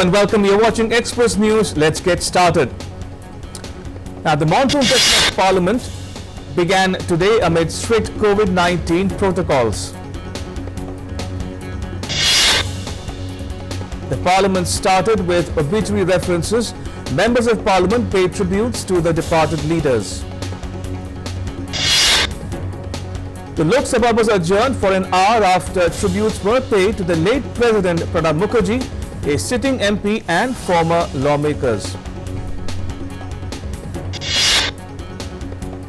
and welcome. You're watching Express News. Let's get started. Now, the monsoon session of Parliament began today amid strict COVID-19 protocols. The Parliament started with obituary references. Members of Parliament paid tributes to the departed leaders. The Lok Sabha was adjourned for an hour after tributes were paid to the late President Pranab Mukherjee, a sitting MP and former lawmakers.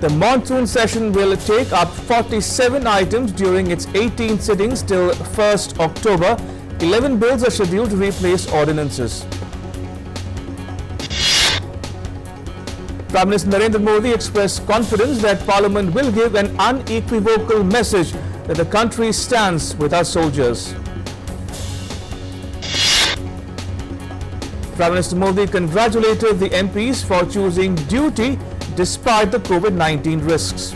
The monsoon session will take up 47 items during its 18 sittings till 1st October. 11 bills are scheduled to replace ordinances. Prime Minister Narendra Modi expressed confidence that Parliament will give an unequivocal message that the country stands with our soldiers. Prime Minister Modi congratulated the MPs for choosing duty despite the COVID-19 risks.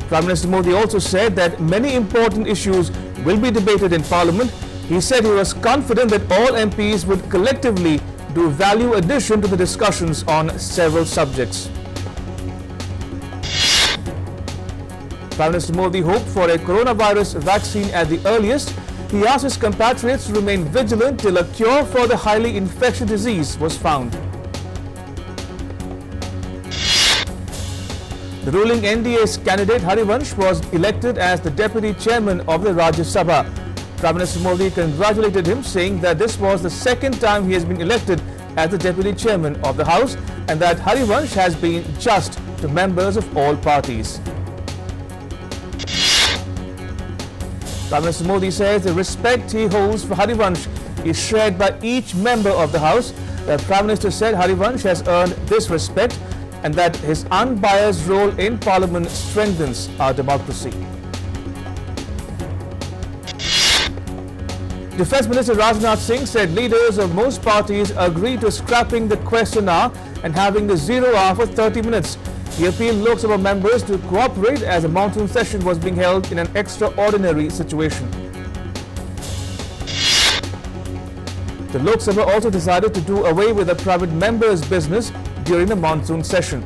Prime Minister Modi also said that many important issues will be debated in Parliament. He said he was confident that all MPs would collectively do value addition to the discussions on several subjects. Prime Minister Modi hoped for a coronavirus vaccine at the earliest. He asked his compatriots to remain vigilant till a cure for the highly infectious disease was found. The ruling NDA's candidate Harivansh was elected as the deputy chairman of the Rajya Sabha. Prime Minister Modi congratulated him, saying that this was the second time he has been elected as the deputy chairman of the House and that Harivansh has been just to members of all parties. Prime Minister Modi says the respect he holds for Harivansh is shared by each member of the House. The Prime Minister said Harivansh has earned this respect and that his unbiased role in Parliament strengthens our democracy. Defence Minister Rajnath Singh said leaders of most parties agreed to scrapping the question hour and having the 0 hour for 30 minutes. He appealed Lok Sabha members to cooperate as the monsoon session was being held in an extraordinary situation. The Lok Sabha also decided to do away with the private members' business during the monsoon session.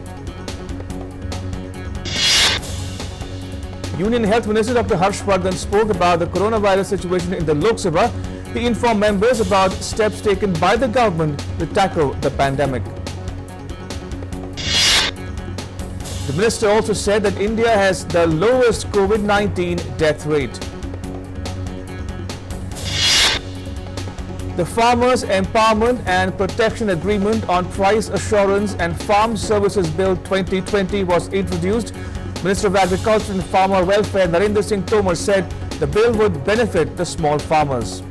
Union Health Minister Dr. Harshvardhan spoke about the coronavirus situation in the Lok Sabha. He informed members about steps taken by the government to tackle the pandemic. The minister also said that India has the lowest COVID-19 death rate. The Farmers Empowerment and Protection Agreement on Price Assurance and Farm Services Bill 2020 was introduced. Minister of Agriculture and Farmer Welfare Narendra Singh Tomar said the bill would benefit the small farmers.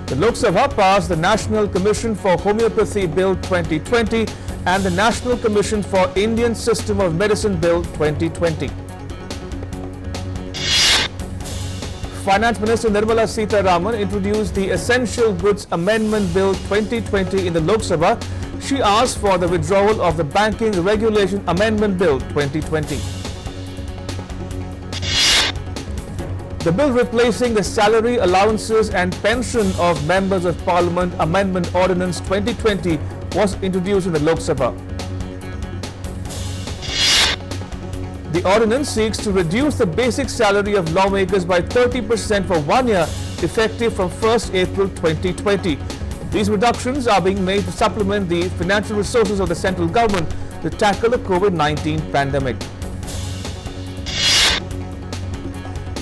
The Lok Sabha passed the National Commission for Homeopathy Bill 2020 and the National Commission for Indian System of Medicine Bill 2020. Finance Minister Nirmala Sitharaman introduced the Essential Goods Amendment Bill 2020 in the Lok Sabha. She asked for the withdrawal of the Banking Regulation Amendment Bill 2020. The bill replacing the Salary Allowances and Pension of Members of Parliament Amendment Ordinance 2020 was introduced in the Lok Sabha. The ordinance seeks to reduce the basic salary of lawmakers by 30% for 1 year, effective from 1st April 2020. These reductions are being made to supplement the financial resources of the central government to tackle the COVID-19 pandemic.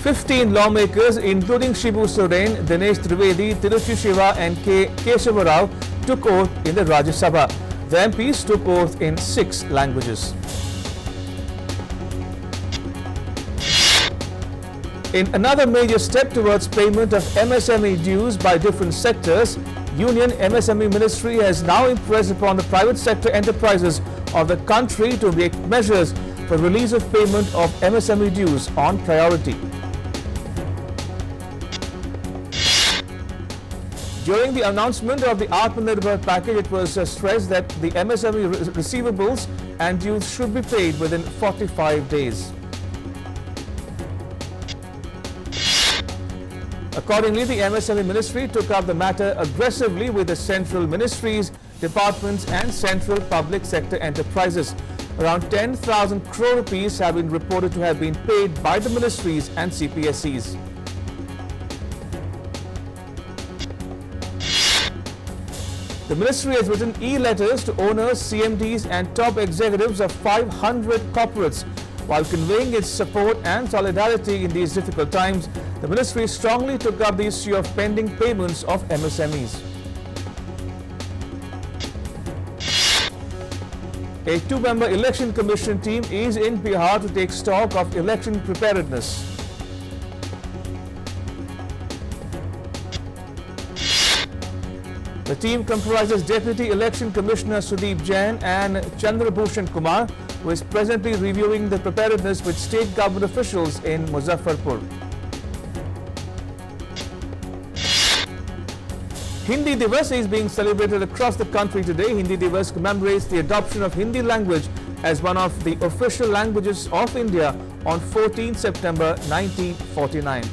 15 lawmakers, including Shibu Soren, Dinesh Trivedi, Tiruchi Shiva and K. Keshava Rao, took oath in the Rajya Sabha. The MPs took oath in 6 languages. In another major step towards payment of MSME dues by different sectors, Union MSME Ministry has now impressed upon the private sector enterprises of the country to make measures for release of payment of MSME dues on priority. During the announcement of the Atmanirbhar package, it was stressed that the MSME receivables and dues should be paid within 45 days. Accordingly, the MSME ministry took up the matter aggressively with the central ministries, departments and central public sector enterprises. Around 10,000 crore rupees have been reported to have been paid by the ministries and CPSEs. The ministry has written e-letters to owners, CMDs and top executives of 500 corporates. While conveying its support and solidarity in these difficult times, the ministry strongly took up the issue of pending payments of MSMEs. A two-member election commission team is in Bihar to take stock of election preparedness. The team comprises Deputy Election Commissioner Sudeep Jain and Chandrabhushan Kumar, who is presently reviewing the preparedness with state government officials in Muzaffarpur. Hindi Divas is being celebrated across the country today. Hindi Divas commemorates the adoption of Hindi language as one of the official languages of India on 14 September 1949.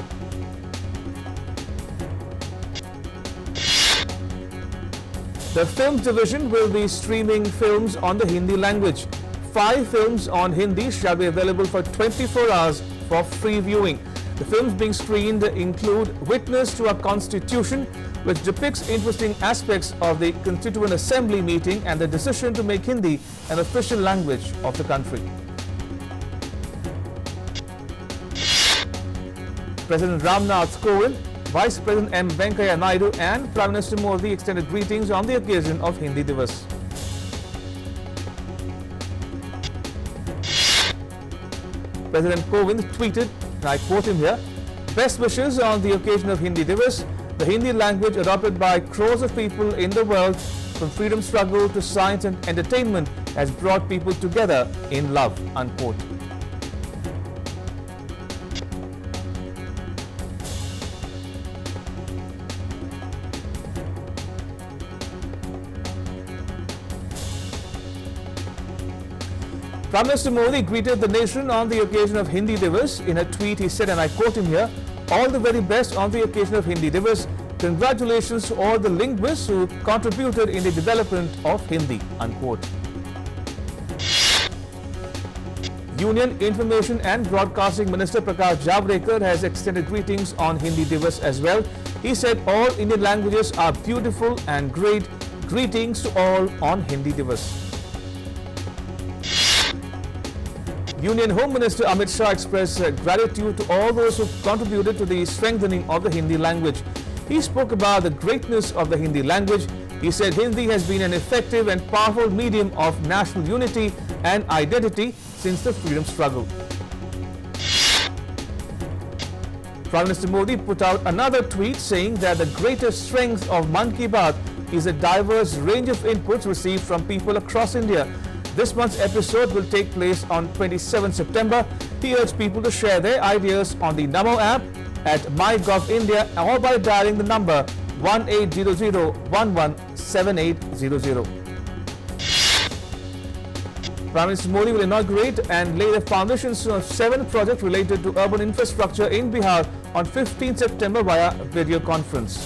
The Films Division will be streaming films on the Hindi language. 5 films on Hindi shall be available for 24 hours for free viewing. The films being screened include Witness to our Constitution, which depicts interesting aspects of the Constituent Assembly meeting and the decision to make Hindi an official language of the country. President Ramnath Kovind, Vice President M. Venkaiah Naidu and Prime Minister Modi extended greetings on the occasion of Hindi Divas. President Kovind tweeted, and I quote him here, "Best wishes on the occasion of Hindi Divas, the Hindi language adopted by crores of people in the world from freedom struggle to science and entertainment has brought people together in love," unquote. Prime Minister Modi greeted the nation on the occasion of Hindi Divas. In a tweet, he said, and I quote him here, "All the very best on the occasion of Hindi Divas. Congratulations to all the linguists who contributed in the development of Hindi," unquote. Union Information and Broadcasting Minister Prakash Javadekar has extended greetings on Hindi Divas as well. He said, "All Indian languages are beautiful and great. Greetings to all on Hindi Divas." Union Home Minister Amit Shah expressed gratitude to all those who contributed to the strengthening of the Hindi language. He spoke about the greatness of the Hindi language. He said Hindi has been an effective and powerful medium of national unity and identity since the freedom struggle. Prime Minister Modi put out another tweet saying that the greatest strength of Mann Ki Baat is a diverse range of inputs received from people across India. This month's episode will take place on 27 September. He urged people to share their ideas on the Namo app, at MyGov India, or by dialing the number 1800117800. Prime Minister Modi will inaugurate and lay the foundations of 7 projects related to urban infrastructure in Bihar on 15 September via video conference.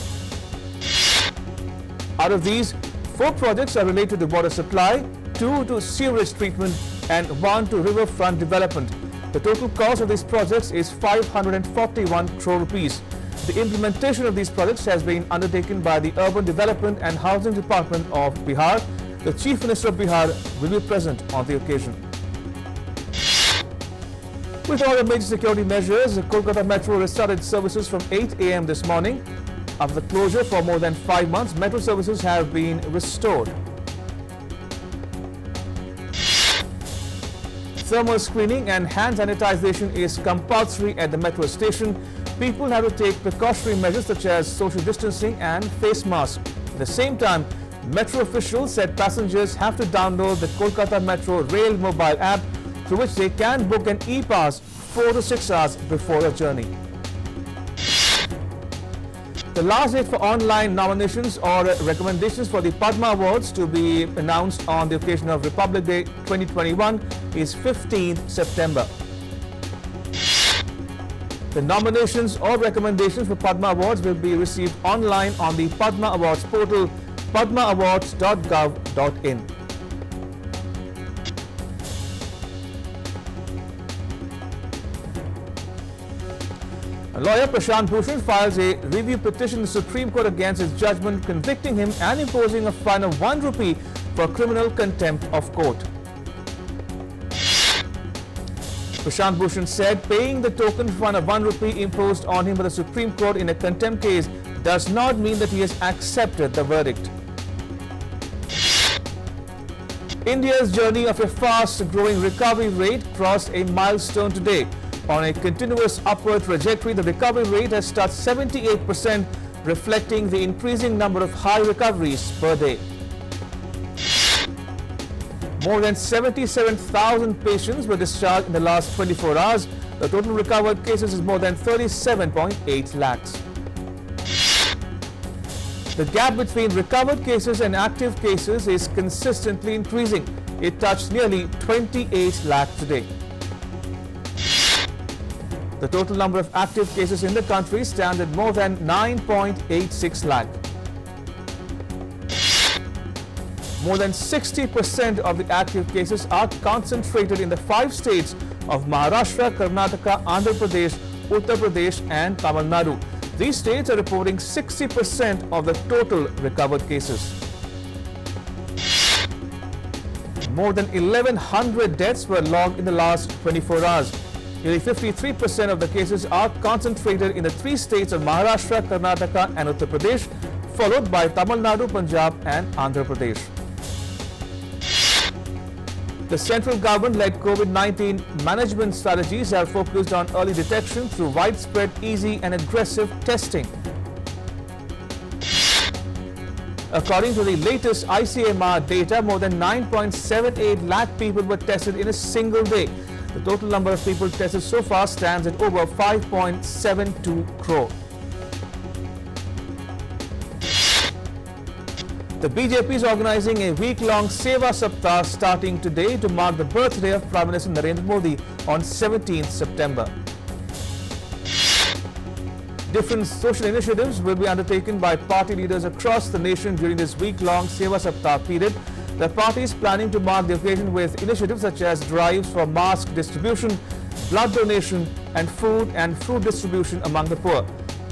Out of these, 4 projects are related to water supply, 2 to sewage treatment and 1 to riverfront development. The total cost of these projects is 541 crore rupees. The implementation of these projects has been undertaken by the Urban Development and Housing Department of Bihar. The Chief Minister of Bihar will be present on the occasion. With all the major security measures, the Kolkata Metro restarted services from 8 a.m. this morning. After the closure for more than 5 months, metro services have been restored. Thermal screening and hand sanitization is compulsory at the metro station. People have to take precautionary measures such as social distancing and face masks. At the same time, metro officials said passengers have to download the Kolkata Metro Rail mobile app, through which they can book an e-pass 4 to 6 hours before a journey. The last date for online nominations or recommendations for the Padma Awards to be announced on the occasion of Republic Day 2021 is 15th September. The nominations or recommendations for Padma Awards will be received online on the Padma Awards portal, padmaawards.gov.in. Lawyer Prashant Bhushan files a review petition in the Supreme Court against his judgment convicting him and imposing a fine of 1 rupee for criminal contempt of court. Prashant Bhushan said paying the token fine of 1 rupee imposed on him by the Supreme Court in a contempt case does not mean that he has accepted the verdict. India's journey of a fast-growing recovery rate crossed a milestone today. On a continuous upward trajectory, the recovery rate has touched 78%, reflecting the increasing number of high recoveries per day. More than 77,000 patients were discharged in the last 24 hours. The total recovered cases is more than 37.8 lakhs. The gap between recovered cases and active cases is consistently increasing. It touched nearly 28 lakh today. The total number of active cases in the country stands at more than 9.86 lakh. More than 60% of the active cases are concentrated in the 5 states of Maharashtra, Karnataka, Andhra Pradesh, Uttar Pradesh and Tamil Nadu. These states are reporting 60% of the total recovered cases. More than 1,100 deaths were logged in the last 24 hours. Nearly 53% of the cases are concentrated in the 3 states of Maharashtra, Karnataka and Uttar Pradesh, followed by Tamil Nadu, Punjab and Andhra Pradesh. The central government-led COVID-19 management strategies are focused on early detection through widespread, easy and aggressive testing. According to the latest ICMR data, more than 9.78 lakh people were tested in a single day. The total number of people tested so far stands at over 5.72 crore. The BJP is organizing a week-long Seva Saptah starting today to mark the birthday of Prime Minister Narendra Modi on 17th September. Different social initiatives will be undertaken by party leaders across the nation during this week-long Seva Saptah period. The party is planning to mark the occasion with initiatives such as drives for mask distribution, blood donation and fruit distribution among the poor.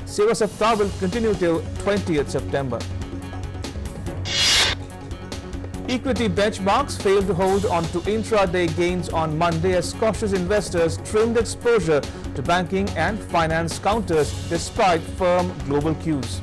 Seva Saptah will continue till 20th September. Equity benchmarks failed to hold on to intraday gains on Monday as cautious investors trimmed exposure to banking and finance counters despite firm global cues.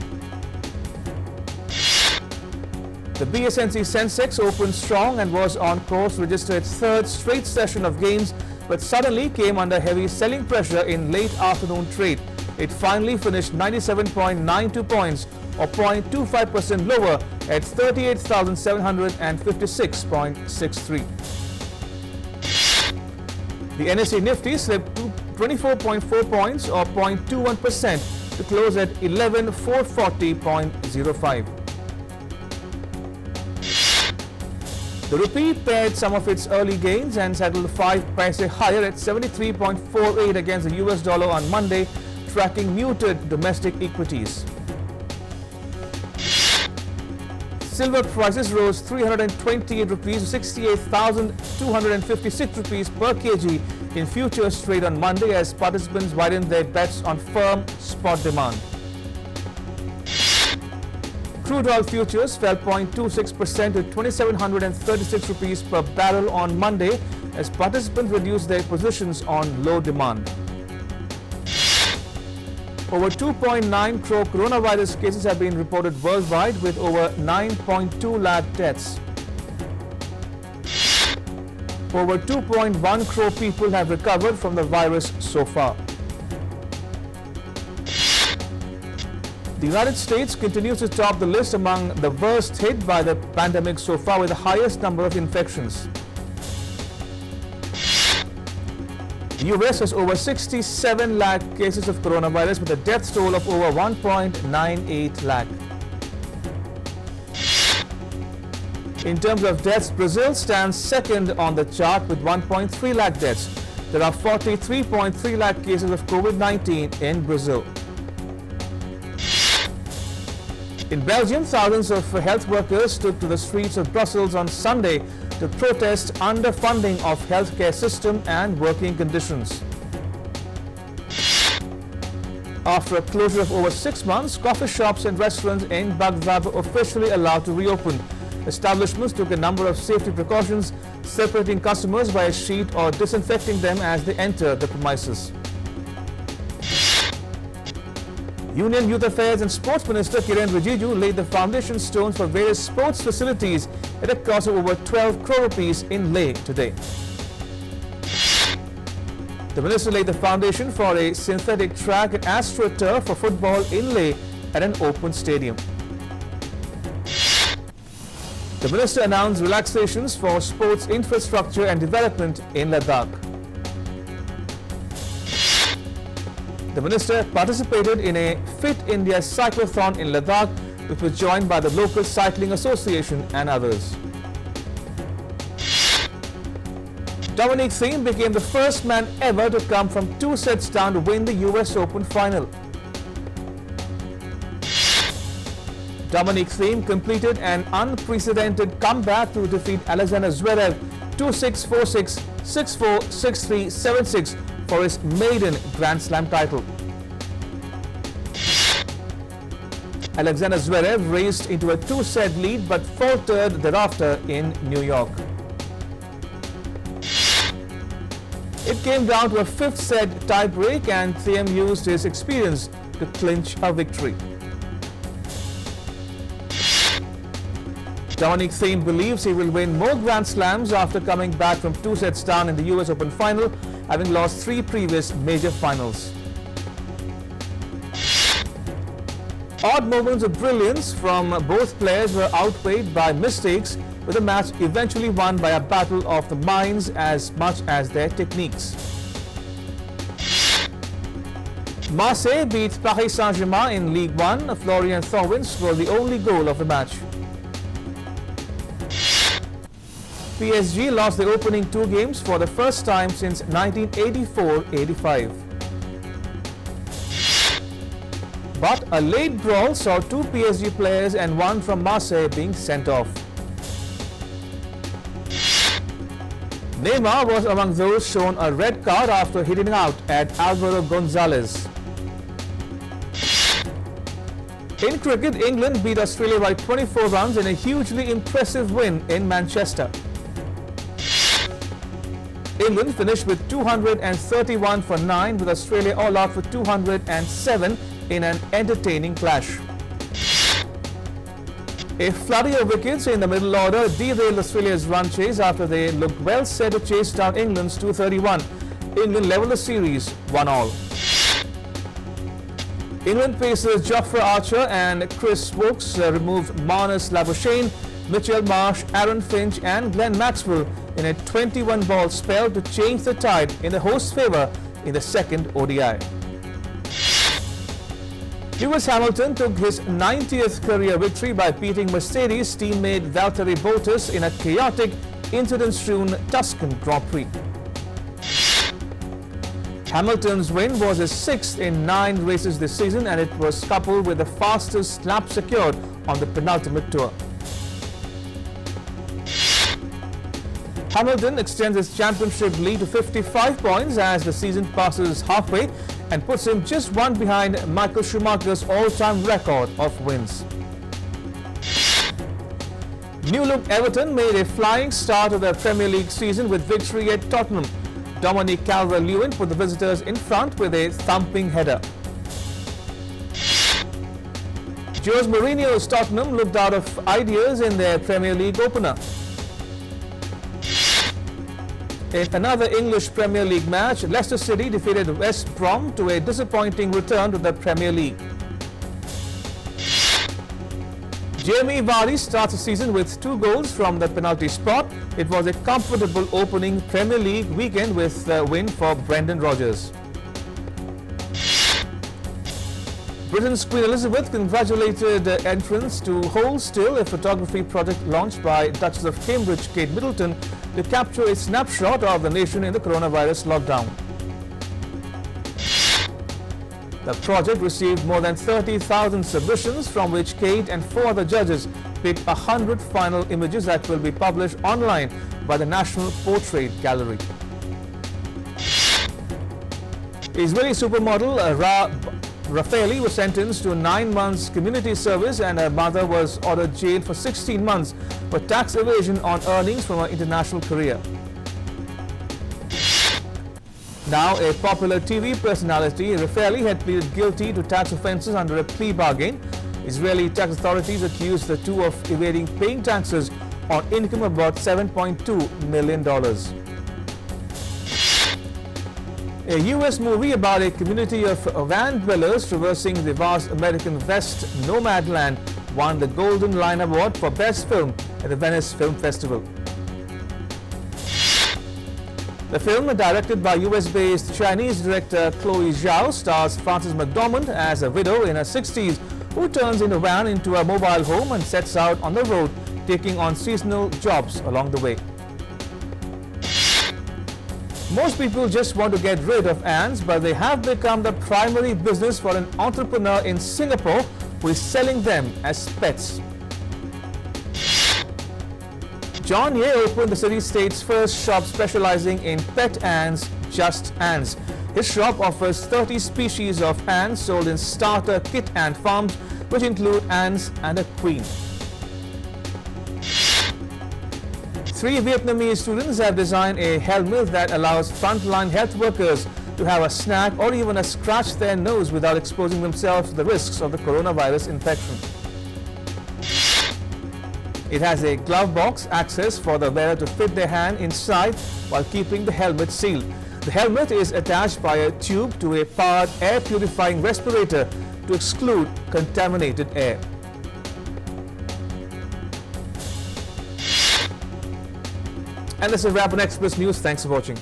The BSNC Sensex opened strong and was on course to register its 3rd straight session of gains, but suddenly came under heavy selling pressure in late afternoon trade. It finally finished 97.92 points or 0.25% lower at 38,756.63. The NSE Nifty slipped 24.4 points or 0.21% to close at 11,440.05. The rupee pared some of its early gains and settled 5 paise higher at 73.48 against the US dollar on Monday, tracking muted domestic equities. Silver prices rose 328 rupees to 68,256 rupees per kg in futures trade on Monday as participants widened their bets on firm spot demand. Crude oil futures fell 0.26% to 2,736 rupees per barrel on Monday as participants reduced their positions on low demand. Over 2.9 crore coronavirus cases have been reported worldwide with over 9.2 lakh deaths. Over 2.1 crore people have recovered from the virus so far. The United States continues to top the list among the worst hit by the pandemic so far with the highest number of infections. The US has over 67 lakh cases of coronavirus with a death toll of over 1.98 lakh. In terms of deaths, Brazil stands second on the chart with 1.3 lakh deaths. there are 43.3 lakh cases of COVID-19 in Brazil. In Belgium, thousands of health workers took to the streets of Brussels on Sunday to protest underfunding of healthcare system and working conditions. After a closure of over 6 months, coffee shops and restaurants in Baghdad were officially allowed to reopen. Establishments took a number of safety precautions, separating customers by a sheet or disinfecting them as they enter the premises. Union Youth Affairs and Sports Minister Kiren Rijiju laid the foundation stones for various sports facilities at a cost of over 12 crore rupees in Leh today. The minister laid the foundation for a synthetic track and AstroTurf for football in Leh at an open stadium. The minister announced relaxations for sports infrastructure and development in Ladakh. The minister participated in a Fit India cyclothon in Ladakh, which was joined by the local cycling association and others. Dominic Thiem became the first man ever to come from 2 sets down to win the US Open final. Dominic Thiem completed an unprecedented comeback to defeat Alexander Zverev 2-6, 4-6, 6-4, 6-3, 7-6 for his maiden Grand Slam title. Alexander Zverev raced into a 2-set lead but faltered thereafter in New York. It came down to a 5th set tie-break and Thiem used his experience to clinch a victory. Dominic Thiem believes he will win more Grand Slams after coming back from 2 sets down in the US Open final, having lost 3 previous major finals. Odd moments of brilliance from both players were outweighed by mistakes, with the match eventually won by a battle of the minds as much as their techniques. Marseille beat Paris Saint-Germain in Ligue 1. Florian Thauvin scored the only goal of the match. PSG lost the opening 2 games for the first time since 1984-85. But a late brawl saw 2 PSG players and 1 from Marseille being sent off. Neymar was among those shown a red card after hitting out at Álvaro González. In cricket, England beat Australia by 24 runs in a hugely impressive win in Manchester. England finished with 231 for 9, with Australia all out for 207 in an entertaining clash. A flurry of wickets in the middle order derailed Australia's run chase after they looked well set to chase down England's 231. England levelled the series 1-1. England pacers Jofra Archer and Chris Woakes removed Marnus Labuschagne, Mitchell Marsh, Aaron Finch and Glenn Maxwell in a 21-ball spell to change the tide in the host's favour in the second ODI. Lewis Hamilton took his 90th career victory by beating Mercedes teammate Valtteri Bottas in a chaotic, incident-strewn Tuscan Grand Prix. Hamilton's win was his 6th in 9 races this season, and it was coupled with the fastest lap secured on the penultimate tour. Hamilton extends his championship lead to 55 points as the season passes halfway and puts him just 1 behind Michael Schumacher's all-time record of wins. New look Everton made a flying start of their Premier League season with victory at Tottenham. Dominic Calvert-Lewin put the visitors in front with a thumping header. Jose Mourinho's Tottenham looked out of ideas in their Premier League opener. In another English Premier League match, Leicester City defeated West Brom to a disappointing return to the Premier League. Jamie Vardy starts the season with 2 goals from the penalty spot. It was a comfortable opening Premier League weekend with a win for Brendan Rodgers. Britain's Queen Elizabeth congratulated entrants to Hold Still, a photography project launched by Duchess of Cambridge Kate Middleton to capture a snapshot of the nation in the coronavirus lockdown. The project received more than 30,000 submissions, from which Kate and 4 other judges picked 100 final images that will be published online by the National Portrait Gallery. Israeli supermodel Raffaele was sentenced to 9 months community service, and her mother was ordered jailed for 16 months for tax evasion on earnings from her international career. Now, a popular TV personality, Raffaele had pleaded guilty to tax offences under a plea bargain. Israeli tax authorities accused the two of evading paying taxes on income of about $7.2 million. A U.S. movie about a community of van dwellers traversing the vast American West nomadland won the Golden Lion Award for Best Film at the Venice Film Festival. The film, directed by US-based Chinese director Chloe Zhao, stars Frances McDormand as a widow in her 60s who turns in a van into a mobile home and sets out on the road, taking on seasonal jobs along the way. Most people just want to get rid of ants, but they have become the primary business for an entrepreneur in Singapore who is selling them as pets. John Ye opened the city-state's first shop specializing in pet ants, Just Ants. His shop offers 30 species of ants sold in starter kit ant farms, which include ants and a queen. 3 Vietnamese students have designed a helmet that allows frontline health workers to have a snack or even a scratch their nose without exposing themselves to the risks of the coronavirus infection. It has a glove box access for the wearer to fit their hand inside while keeping the helmet sealed. The helmet is attached by a tube to a powered air purifying respirator to exclude contaminated air. And that's a wrap on Express News. Thanks for watching.